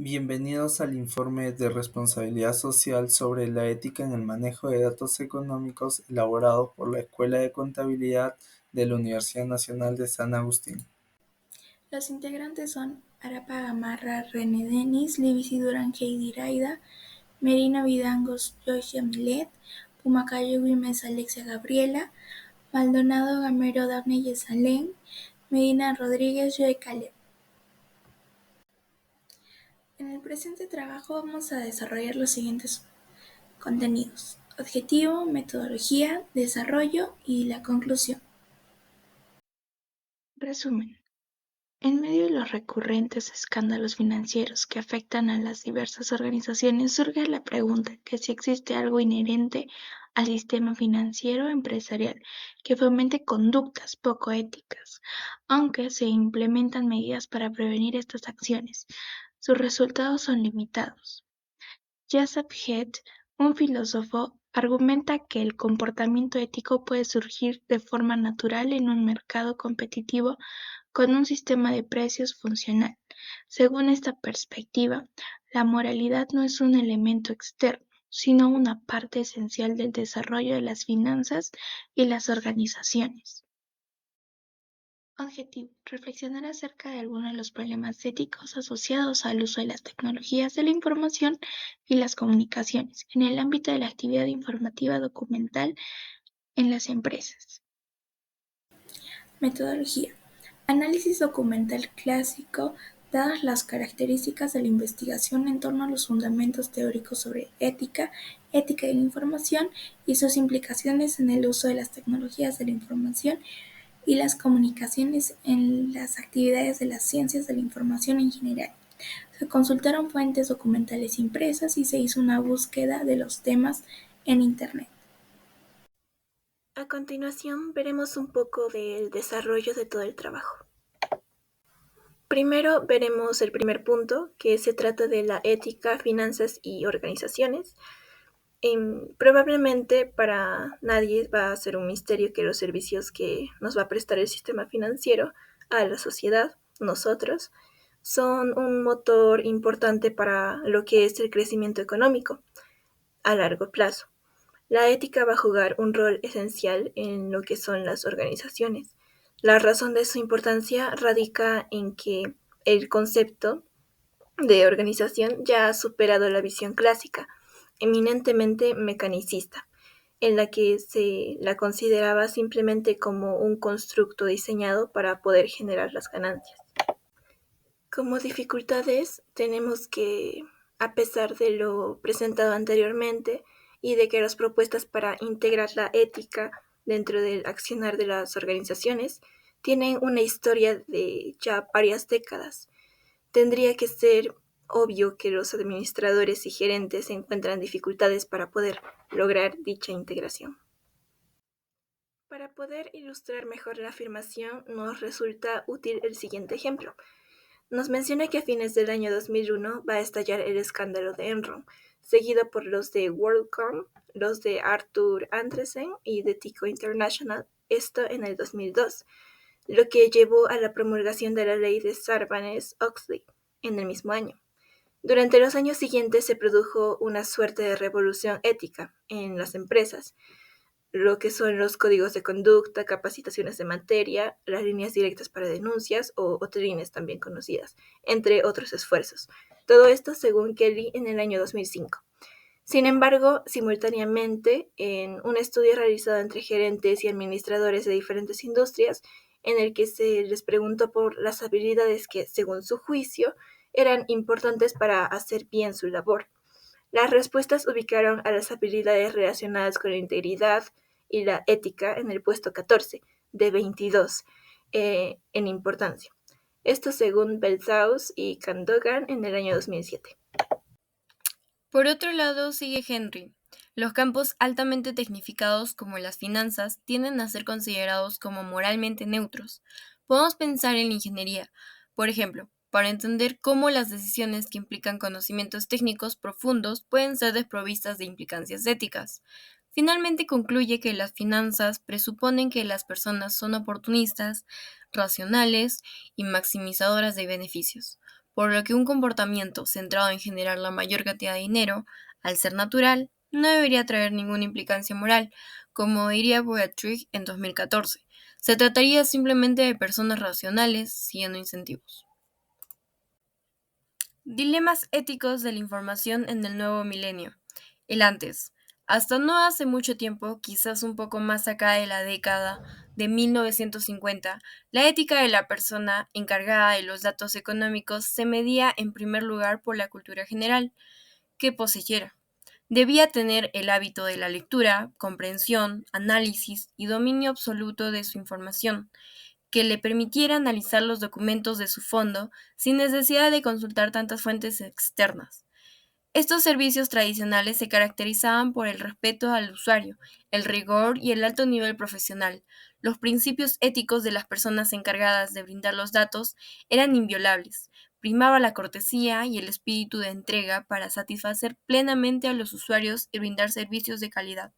Bienvenidos al informe de responsabilidad social sobre la ética en el manejo de datos económicos elaborado por la Escuela de Contabilidad de la Universidad Nacional de San Agustín. Los integrantes son Arapa Gamarra, René Denis, Livisi Durán, Heidi Raida, Merino Vidangos, Joshua Milet, Pumacayo Güimes, Alexia Gabriela, Maldonado Gamero, Daphne Yesalén, Medina Rodríguez, Joe Caleb. En el presente trabajo vamos a desarrollar los siguientes contenidos: objetivo, metodología, desarrollo y la conclusión. Resumen. En medio de los recurrentes escándalos financieros que afectan a las diversas organizaciones, surge la pregunta que si existe algo inherente al sistema financiero empresarial que fomente conductas poco éticas, aunque se implementan medidas para prevenir estas acciones. Sus resultados son limitados. Joseph Heath, un filósofo, argumenta que el comportamiento ético puede surgir de forma natural en un mercado competitivo con un sistema de precios funcional. Según esta perspectiva, la moralidad no es un elemento externo, sino una parte esencial del desarrollo de las finanzas y las organizaciones. Objetivo: reflexionar acerca de algunos de los problemas éticos asociados al uso de las tecnologías de la información y las comunicaciones en el ámbito de la actividad informativa documental en las empresas. Metodología: análisis documental clásico, dadas las características de la investigación en torno a los fundamentos teóricos sobre ética de la información y sus implicaciones en el uso de las tecnologías de la información y las comunicaciones en las actividades de las ciencias de la información en general. Se consultaron fuentes documentales impresas y se hizo una búsqueda de los temas en Internet. A continuación veremos un poco del desarrollo de todo el trabajo. Primero veremos el primer punto, que se trata de la ética, finanzas y organizaciones. Probablemente para nadie va a ser un misterio que los servicios que nos va a prestar el sistema financiero a la sociedad, nosotros, son un motor importante para lo que es el crecimiento económico a largo plazo. La ética va a jugar un rol esencial en lo que son las organizaciones. La razón de su importancia radica en que el concepto de organización ya ha superado la visión clásica, eminentemente mecanicista, en la que se la consideraba simplemente como un constructo diseñado para poder generar las ganancias. Como dificultades tenemos que, a pesar de lo presentado anteriormente y de que las propuestas para integrar la ética dentro del accionar de las organizaciones tienen una historia de ya varias décadas, tendría que ser obvio que los administradores y gerentes encuentran dificultades para poder lograr dicha integración. Para poder ilustrar mejor la afirmación, nos resulta útil el siguiente ejemplo. Nos menciona que a fines del año 2001 va a estallar el escándalo de Enron, seguido por los de WorldCom, los de Arthur Andresen y de Tico International, esto en el 2002, lo que llevó a la promulgación de la ley de Sarbanes-Oxley en el mismo año. Durante los años siguientes se produjo una suerte de revolución ética en las empresas, lo que son los códigos de conducta, capacitaciones de materia, las líneas directas para denuncias o OTRINes también conocidas, entre otros esfuerzos. Todo esto según Kelly en el año 2005. Sin embargo, simultáneamente, en un estudio realizado entre gerentes y administradores de diferentes industrias, en el que se les preguntó por las habilidades que, según su juicio, eran importantes para hacer bien su labor. Las respuestas ubicaron a las habilidades relacionadas con la integridad y la ética en el puesto 14 de 22 en importancia. Esto según Belzaus y Cadogan en el año 2007. Por otro lado, sigue Henry. Los campos altamente tecnificados como las finanzas tienden a ser considerados como moralmente neutros. Podemos pensar en la ingeniería, por ejemplo, para entender cómo las decisiones que implican conocimientos técnicos profundos pueden ser desprovistas de implicancias éticas. Finalmente concluye que las finanzas presuponen que las personas son oportunistas, racionales y maximizadoras de beneficios. por lo que un comportamiento centrado en generar la mayor cantidad de dinero, al ser natural, no debería traer ninguna implicancia moral, como diría Boyatzsche en 2014. Se trataría simplemente de personas racionales siguiendo incentivos. Dilemas éticos de la información en el nuevo milenio. El antes. Hasta no hace mucho tiempo, quizás un poco más acá de la década de 1950, la ética de la persona encargada de los datos económicos se medía en primer lugar por la cultura general que poseyera. Debía tener el hábito de la lectura, comprensión, análisis y dominio absoluto de su información, que le permitiera analizar los documentos de su fondo sin necesidad de consultar tantas fuentes externas. Estos servicios tradicionales se caracterizaban por el respeto al usuario, el rigor y el alto nivel profesional. Los principios éticos de las personas encargadas de brindar los datos eran inviolables. Primaba la cortesía y el espíritu de entrega para satisfacer plenamente a los usuarios y brindar servicios de calidad.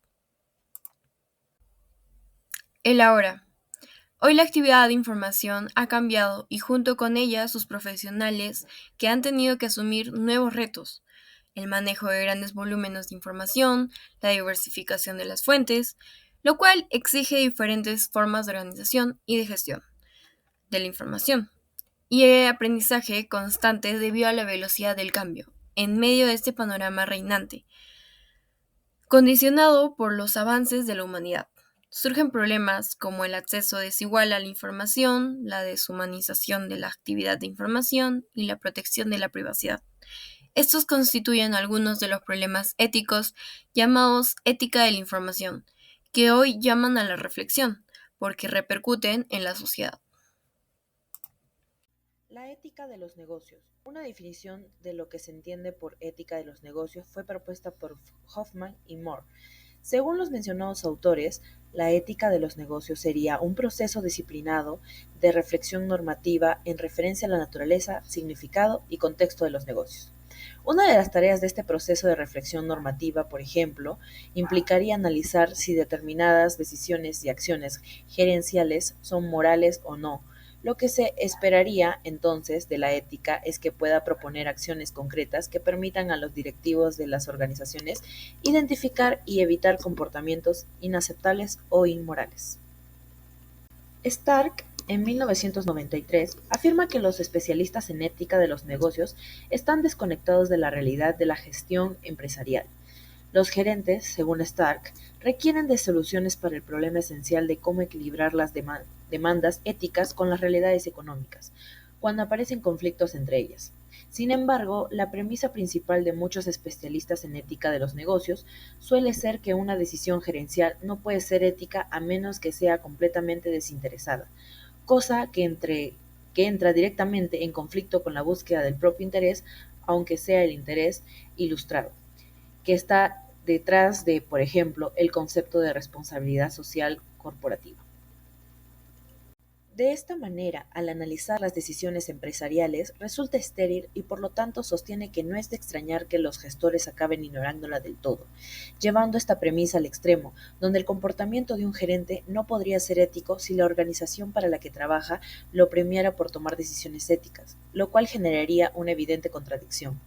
El ahora. Hoy la actividad de información ha cambiado y junto con ella sus profesionales que han tenido que asumir nuevos retos: el manejo de grandes volúmenes de información, la diversificación de las fuentes, lo cual exige diferentes formas de organización y de gestión de la información, y el aprendizaje constante debido a la velocidad del cambio. En medio de este panorama reinante, condicionado por los avances de la humanidad, surgen problemas como el acceso desigual a la información, la deshumanización de la actividad de información y la protección de la privacidad. Estos constituyen algunos de los problemas éticos llamados ética de la información, que hoy llaman a la reflexión, porque repercuten en la sociedad. La ética de los negocios. Una definición de lo que se entiende por ética de los negocios fue propuesta por Hoffman y Moore. Según los mencionados autores, la ética de los negocios sería un proceso disciplinado de reflexión normativa en referencia a la naturaleza, significado y contexto de los negocios. Una de las tareas de este proceso de reflexión normativa, por ejemplo, implicaría analizar si determinadas decisiones y acciones gerenciales son morales o no. Lo que se esperaría entonces de la ética es que pueda proponer acciones concretas que permitan a los directivos de las organizaciones identificar y evitar comportamientos inaceptables o inmorales. Stark, en 1993, afirma que los especialistas en ética de los negocios están desconectados de la realidad de la gestión empresarial. Los gerentes, según Stark, requieren de soluciones para el problema esencial de cómo equilibrar las demandas éticas con las realidades económicas, cuando aparecen conflictos entre ellas. Sin embargo, la premisa principal de muchos especialistas en ética de los negocios suele ser que una decisión gerencial no puede ser ética a menos que sea completamente desinteresada, cosa que entra directamente en conflicto con la búsqueda del propio interés, aunque sea el interés ilustrado, que está detrás de, por ejemplo, el concepto de responsabilidad social corporativa. De esta manera, al analizar las decisiones empresariales, resulta estéril y por lo tanto sostiene que no es de extrañar que los gestores acaben ignorándola del todo, llevando esta premisa al extremo, donde el comportamiento de un gerente no podría ser ético si la organización para la que trabaja lo premiara por tomar decisiones éticas, lo cual generaría una evidente contradicción.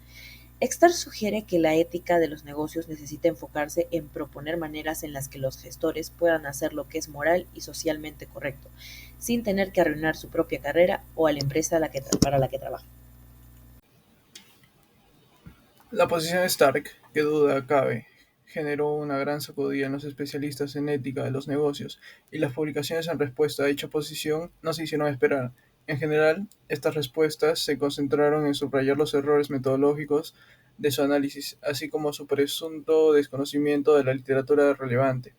Starr sugiere que la ética de los negocios necesita enfocarse en proponer maneras en las que los gestores puedan hacer lo que es moral y socialmente correcto, sin tener que arruinar su propia carrera o a la empresa para la que trabajan. La posición de Stark, que duda cabe, generó una gran sacudida en los especialistas en ética de los negocios, y las publicaciones en respuesta a dicha posición no se hicieron esperar. En general, estas respuestas se concentraron en subrayar los errores metodológicos de su análisis, así como su presunto desconocimiento de la literatura relevante.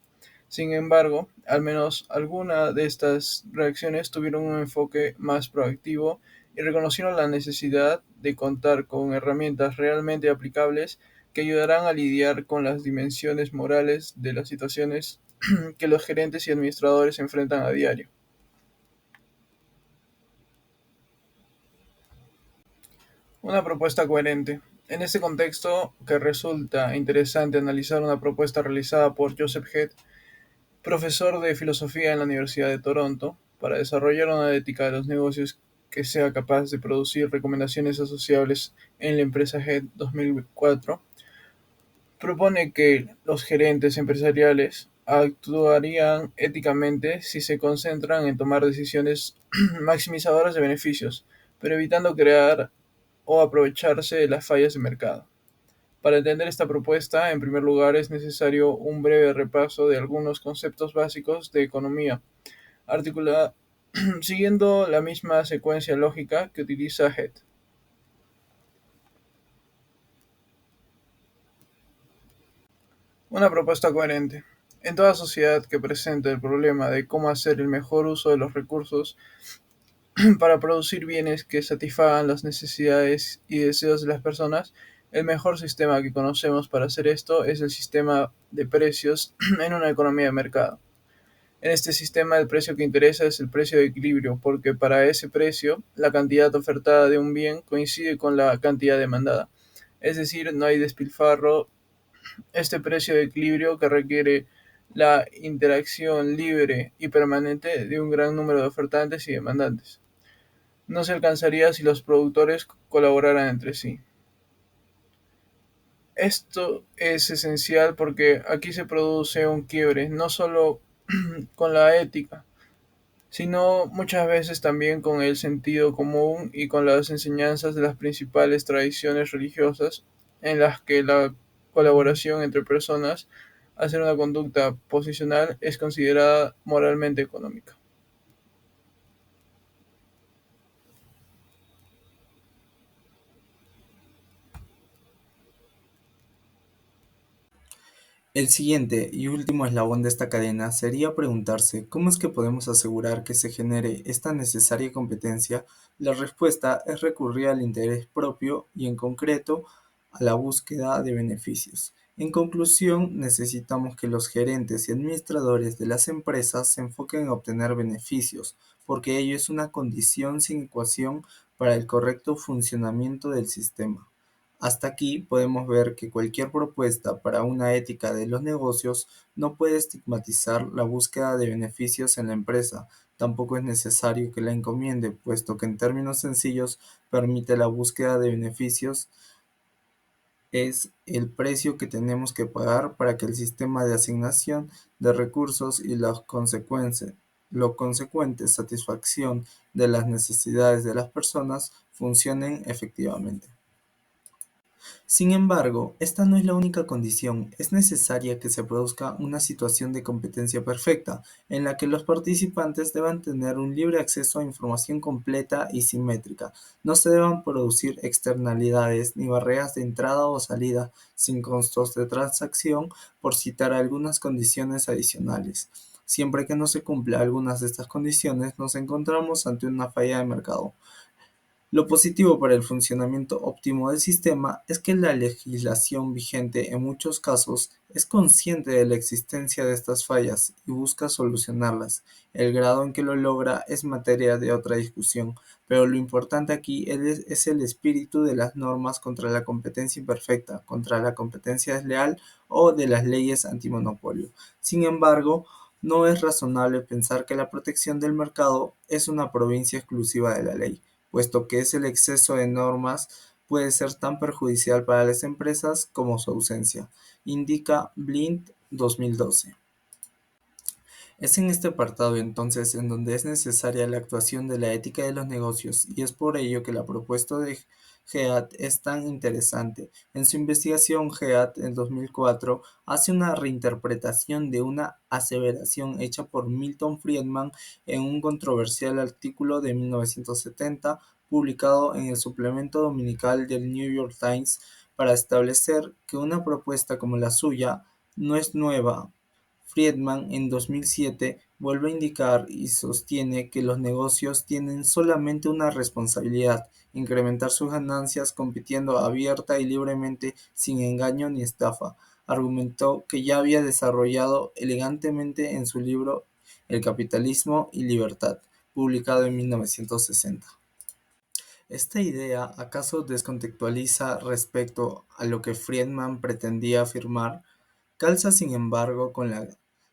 Sin embargo, al menos algunas de estas reacciones tuvieron un enfoque más proactivo y reconocieron la necesidad de contar con herramientas realmente aplicables que ayudarán a lidiar con las dimensiones morales de las situaciones que los gerentes y administradores enfrentan a diario. Una propuesta coherente. En este contexto, que resulta interesante analizar una propuesta realizada por Joseph Head, profesor de filosofía en la Universidad de Toronto, para desarrollar una ética de los negocios que sea capaz de producir recomendaciones asociables en la empresa Head 2004, propone que los gerentes empresariales actuarían éticamente si se concentran en tomar decisiones maximizadoras de beneficios, pero evitando crear o aprovecharse de las fallas de mercado. Para entender esta propuesta, en primer lugar es necesario un breve repaso de algunos conceptos básicos de economía, articulada siguiendo la misma secuencia lógica que utiliza Head. Una propuesta coherente. En toda sociedad que presente el problema de cómo hacer el mejor uso de los recursos para producir bienes que satisfagan las necesidades y deseos de las personas, el mejor sistema que conocemos para hacer esto es el sistema de precios en una economía de mercado. En este sistema el precio que interesa es el precio de equilibrio, porque para ese precio la cantidad ofertada de un bien coincide con la cantidad demandada. Es decir, no hay despilfarro. Este precio de equilibrio que requiere la interacción libre y permanente de un gran número de ofertantes y demandantes. No se alcanzaría si los productores colaboraran entre sí. Esto es esencial porque aquí se produce un quiebre, no solo con la ética, sino muchas veces también con el sentido común y con las enseñanzas de las principales tradiciones religiosas, en las que la colaboración entre personas, hacer una conducta posicional, es considerada moralmente económica. El siguiente y último eslabón de esta cadena sería preguntarse cómo es que podemos asegurar que se genere esta necesaria competencia. La respuesta es recurrir al interés propio y en concreto a la búsqueda de beneficios. En conclusión, necesitamos que los gerentes y administradores de las empresas se enfoquen en obtener beneficios, porque ello es una condición sin ecuación para el correcto funcionamiento del sistema. Hasta aquí podemos ver que cualquier propuesta para una ética de los negocios no puede estigmatizar la búsqueda de beneficios en la empresa. Tampoco es necesario que la encomiende, puesto que en términos sencillos permite la búsqueda de beneficios es el precio que tenemos que pagar para que el sistema de asignación de recursos y lo consecuente satisfacción de las necesidades de las personas funcionen efectivamente. Sin embargo, esta no es la única condición, es necesaria que se produzca una situación de competencia perfecta, en la que los participantes deban tener un libre acceso a información completa y simétrica, no se deban producir externalidades ni barreras de entrada o salida sin costos de transacción, por citar algunas condiciones adicionales. Siempre que no se cumpla algunas de estas condiciones, nos encontramos ante una falla de mercado. Lo positivo para el funcionamiento óptimo del sistema es que la legislación vigente en muchos casos es consciente de la existencia de estas fallas y busca solucionarlas. El grado en que lo logra es materia de otra discusión, pero lo importante aquí es el espíritu de las normas contra la competencia imperfecta, contra la competencia desleal o de las leyes antimonopolio. Sin embargo, no es razonable pensar que la protección del mercado es una provincia exclusiva de la ley, puesto que el exceso de normas puede ser tan perjudicial para las empresas como su ausencia, indica Blind 2012. Es en este apartado entonces en donde es necesaria la actuación de la ética de los negocios y es por ello que la propuesta de Head es tan interesante. En su investigación, Head en 2004 hace una reinterpretación de una aseveración hecha por Milton Friedman en un controversial artículo de 1970 publicado en el suplemento dominical del New York Times para establecer que una propuesta como la suya no es nueva. Friedman en 2007 vuelve a indicar y sostiene que los negocios tienen solamente una responsabilidad: incrementar sus ganancias compitiendo abierta y libremente sin engaño ni estafa. Argumentó que ya había desarrollado elegantemente en su libro El capitalismo y libertad, publicado en 1960. ¿Esta idea acaso descontextualiza respecto a lo que Friedman pretendía afirmar? Calza sin embargo con la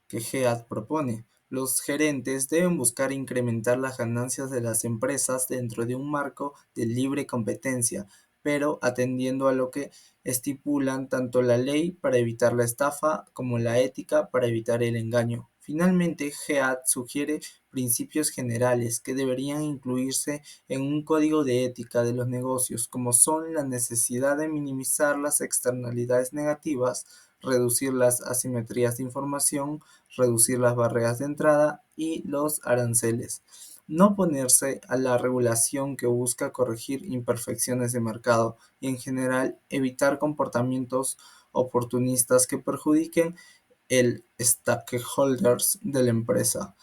que Head propone, Los gerentes deben buscar incrementar las ganancias de las empresas dentro de un marco de libre competencia, pero atendiendo a lo que estipulan tanto la ley para evitar la estafa como la ética para evitar el engaño. Finalmente, GEAT sugiere principios generales que deberían incluirse en un código de ética de los negocios, como son la necesidad de minimizar las externalidades negativas, reducir las asimetrías de información, reducir las barreras de entrada y los aranceles. No oponerse a la regulación que busca corregir imperfecciones de mercado y en general evitar comportamientos oportunistas que perjudiquen el stakeholders de la empresa.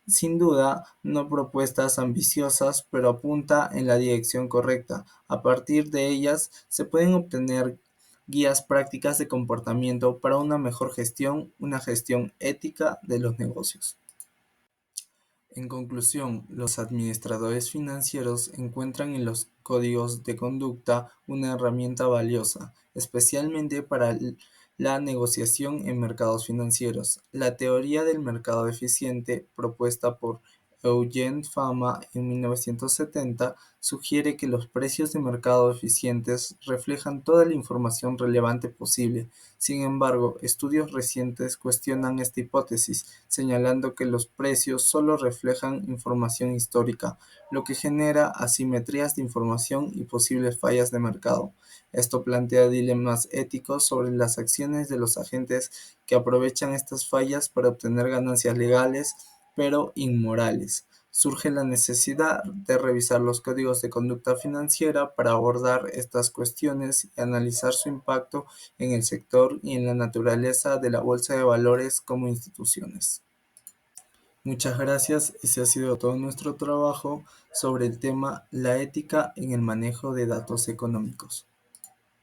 Sin duda, no propuestas ambiciosas, pero apunta en la dirección correcta. A partir de ellas se pueden obtener guías prácticas de comportamiento para una mejor gestión, una gestión ética de los negocios. En conclusión, los administradores financieros encuentran en los códigos de conducta una herramienta valiosa, especialmente para la negociación en mercados financieros. La teoría del mercado eficiente, propuesta por Eugene Fama en 1970, sugiere que los precios de mercado eficientes reflejan toda la información relevante posible. Sin embargo, estudios recientes cuestionan esta hipótesis, señalando que los precios solo reflejan información histórica, lo que genera asimetrías de información y posibles fallas de mercado. Esto plantea dilemas éticos sobre las acciones de los agentes que aprovechan estas fallas para obtener ganancias legales, pero inmorales. Surge la necesidad de revisar los códigos de conducta financiera para abordar estas cuestiones y analizar su impacto en el sector y en la naturaleza de la bolsa de valores como instituciones. Muchas gracias, ese ha sido todo nuestro trabajo sobre el tema la ética en el manejo de datos económicos.